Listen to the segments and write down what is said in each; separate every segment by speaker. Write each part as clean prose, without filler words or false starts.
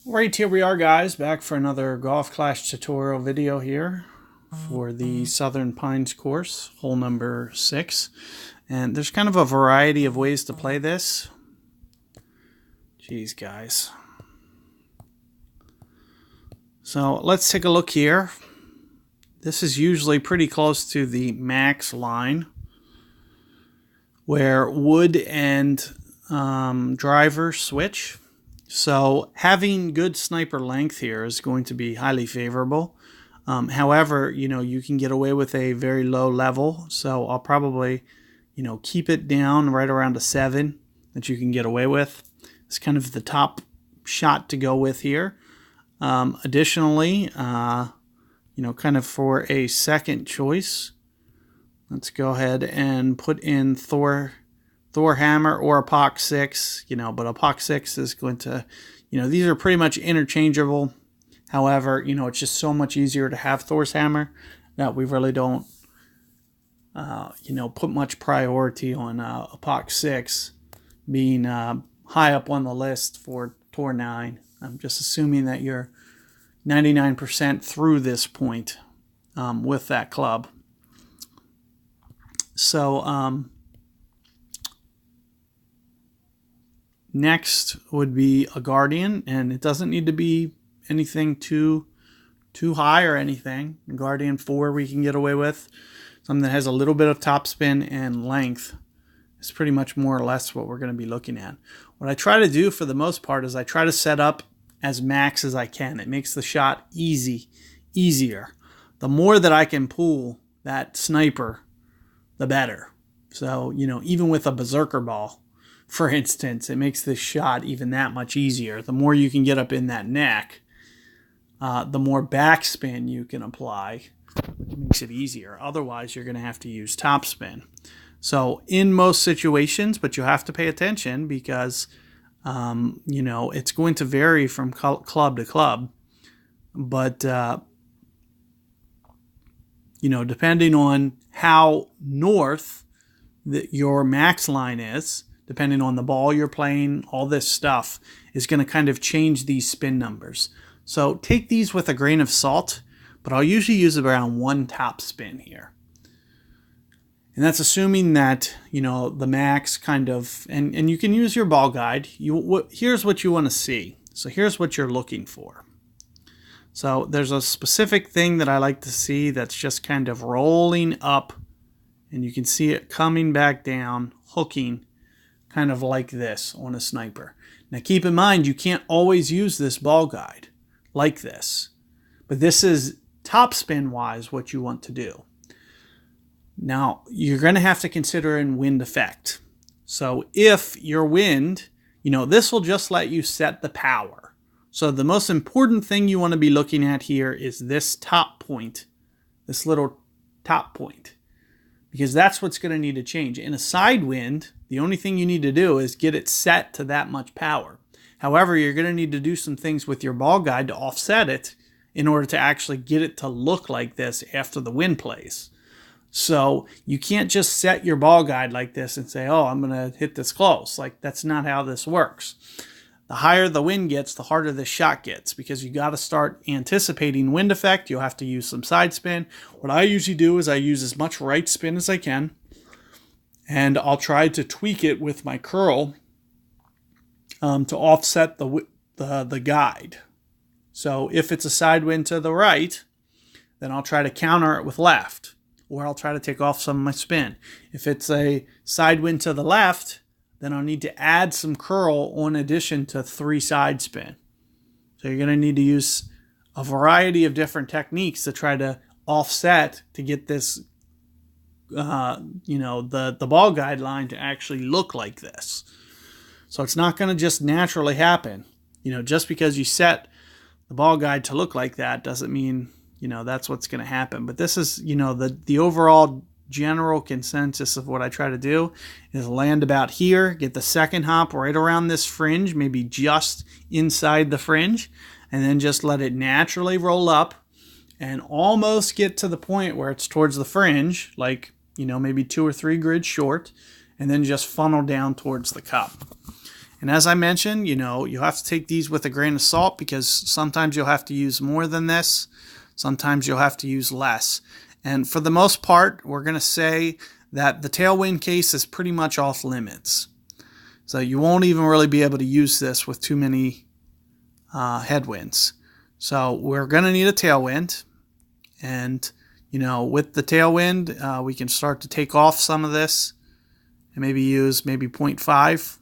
Speaker 1: Right, here we are, guys, back for another Golf Clash tutorial video here for the Southern Pines course, hole number 6. And there's kind of a variety of ways to play this. Jeez, guys. So let's take a look here. This is usually pretty close to the max line, where wood and driver switch. So having good sniper length here is going to be highly favorable. However, you can get away with a very low level. So I'll probably, keep it down right around a 7 that you can get away with. It's kind of the top shot to go with here. Additionally, kind of for a second choice, let's go ahead and put in Thor Hammer or Apoc 6, but Apoc 6 is going to, these are pretty much interchangeable. However, it's just so much easier to have Thor's Hammer that we really don't, put much priority on Apoc 6 being high up on the list for Tor 9. I'm just assuming that you're 99% through this point with that club. So, next would be a Guardian, and it doesn't need to be anything too high or anything. Guardian 4 we can get away with. Something that has a little bit of topspin and length is pretty much more or less what we're going to be looking at. What I try to do for the most part is I try to set up as max as I can. It makes the shot easier. The more that I can pull that sniper, the better. So, even with a berserker ball, for instance, it makes this shot even that much easier. The more you can get up in that neck, the more backspin you can apply, which makes it easier. Otherwise, you're going to have to use topspin. So in most situations, but you have to pay attention because, it's going to vary from club to club. But, depending on how north your max line is, depending on the ball you're playing, all this stuff is going to kind of change these spin numbers. So take these with a grain of salt, but I'll usually use around 1 top spin here. And that's assuming that, the max kind of, and you can use your ball guide. Here's what you want to see. So here's what you're looking for. So there's a specific thing that I like to see that's just kind of rolling up, and you can see it coming back down, hooking, kind of like this on a sniper. Now keep in mind, you can't always use this ball guide like this, but this is topspin wise what you want to do. Now you're going to have to consider in wind effect. So if your wind, this will just let you set the power. So the most important thing you want to be looking at here is this top point, this little top point, because that's what's going to need to change. In a side wind, the only thing you need to do is get it set to that much power. However, you're going to need to do some things with your ball guide to offset it in order to actually get it to look like this after the wind plays. So you can't just set your ball guide like this and say, oh, I'm going to hit this close. Like, that's not how this works. The higher the wind gets, the harder this shot gets, because you got to start anticipating wind effect. You'll have to use some side spin. What I usually do is I use as much right spin as I can, and I'll try to tweak it with my curl to offset the guide. So if it's a side wind to the right, then I'll try to counter it with left, or I'll try to take off some of my spin. If it's a side wind to the left, then I'll need to add some curl in addition to 3 side spin. So you're going to need to use a variety of different techniques to try to offset to get this, the ball guide line to actually look like this. So it's not going to just naturally happen. Just because you set the ball guide to look like that doesn't mean, that's what's going to happen. But this is, the overall general consensus of what I try to do is land about here, get the second hop right around this fringe, maybe just inside the fringe, and then just let it naturally roll up and almost get to the point where it's towards the fringe, like, maybe 2 or 3 grids short, and then just funnel down towards the cup. And as I mentioned, you'll have to take these with a grain of salt because sometimes you'll have to use more than this. Sometimes you'll have to use less. And for the most part, we're going to say that the tailwind case is pretty much off limits. So you won't even really be able to use this with too many headwinds. So we're going to need a tailwind. And, with the tailwind, we can start to take off some of this and maybe use 0.5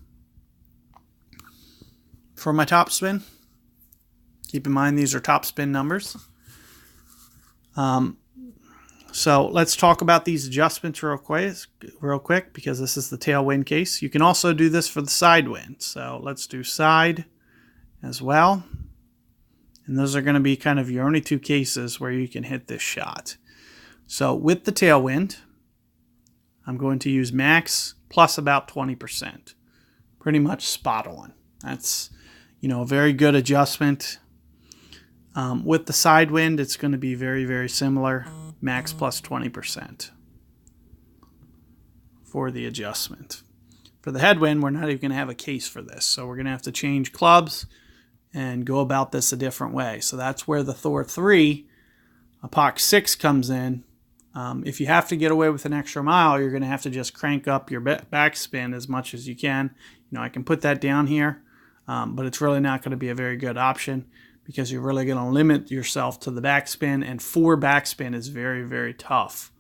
Speaker 1: for my top spin. Keep in mind these are top spin numbers. So let's talk about these adjustments real quick because this is the tailwind case. You can also do this for the side wind. So let's do side as well. And those are going to be kind of your only two cases where you can hit this shot. So with the tailwind, I'm going to use max plus about 20%. Pretty much spot on. That's, a very good adjustment. With the side wind, it's going to be very, very similar. Max plus 20% for the adjustment. For the headwind, we're not even going to have a case for this. So we're going to have to change clubs and go about this a different way. So that's where the Thor 3 Epoch 6 comes in. If you have to get away with an extra mile, you're going to have to just crank up your backspin as much as you can. I can put that down here, but it's really not going to be a very good option because you're really going to limit yourself to the backspin, and 4 backspin is very, very tough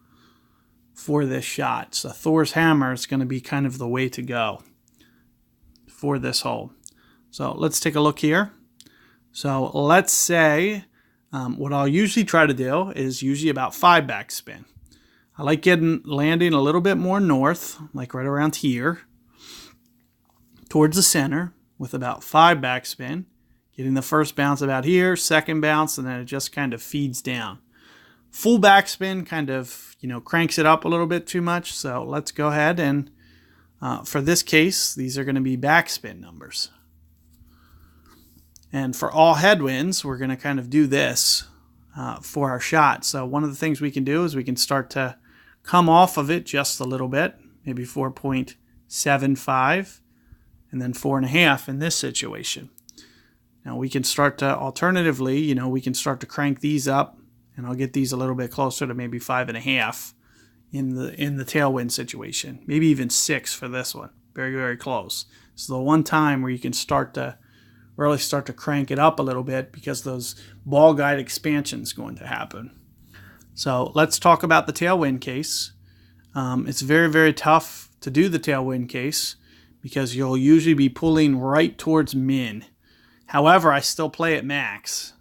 Speaker 1: for this shot. So Thor's hammer is going to be kind of the way to go for this hole. So let's take a look here. So let's say what I'll usually try to do is usually about 5 backspin. I like landing a little bit more north, like right around here, towards the center with about 5 backspin. Getting the first bounce about here, second bounce, and then it just kind of feeds down. Full backspin kind of, cranks it up a little bit too much. So let's go ahead and, for this case, these are going to be backspin numbers. And for all headwinds, we're going to kind of do this for our shot. So one of the things we can do is we can start to come off of it just a little bit, maybe 4.75, and then 4.5 in this situation. Now we can start to, alternatively, we can start to crank these up, and I'll get these a little bit closer to maybe 5.5 in the tailwind situation. Maybe even 6 for this one. Very, very close. It's the one time where you can really start to crank it up a little bit because those ball guide expansion is going to happen. So let's talk about the tailwind case. It's very, very tough to do the tailwind case because you'll usually be pulling right towards min. However, I still play at max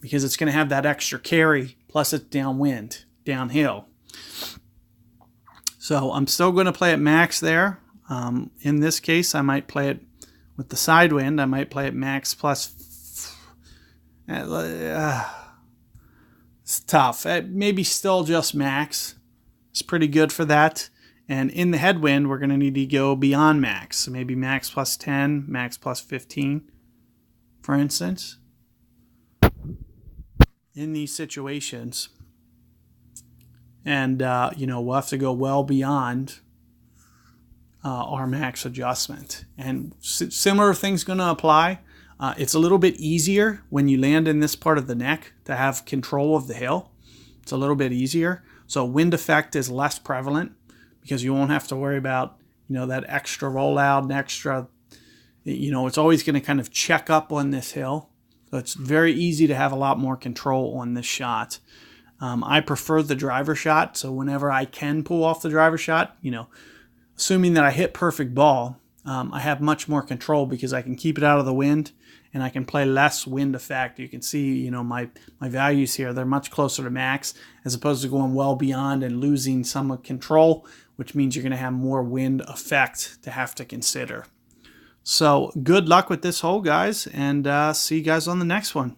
Speaker 1: because it's going to have that extra carry, plus it's downwind, downhill. So I'm still going to play at max there. In this case, I might play it with the side wind. I might play it max plus. It's tough. Maybe still just max. It's pretty good for that. And in the headwind, we're going to need to go beyond max. So maybe max plus 10, max plus 15, for instance. In these situations. And, we'll have to go well beyond our max adjustment. And similar things going to apply. It's a little bit easier when you land in this part of the neck to have control of the hill. It's a little bit easier. So wind effect is less prevalent, because you won't have to worry about, that extra rollout and extra, it's always going to kind of check up on this hill. So it's very easy to have a lot more control on this shot. I prefer the driver shot. So whenever I can pull off the driver shot, assuming that I hit perfect ball, I have much more control because I can keep it out of the wind and I can play less wind effect. You can see, my values here, they're much closer to max as opposed to going well beyond and losing some control, which means you're going to have more wind effect to have to consider. So good luck with this hole, guys, and see you guys on the next one.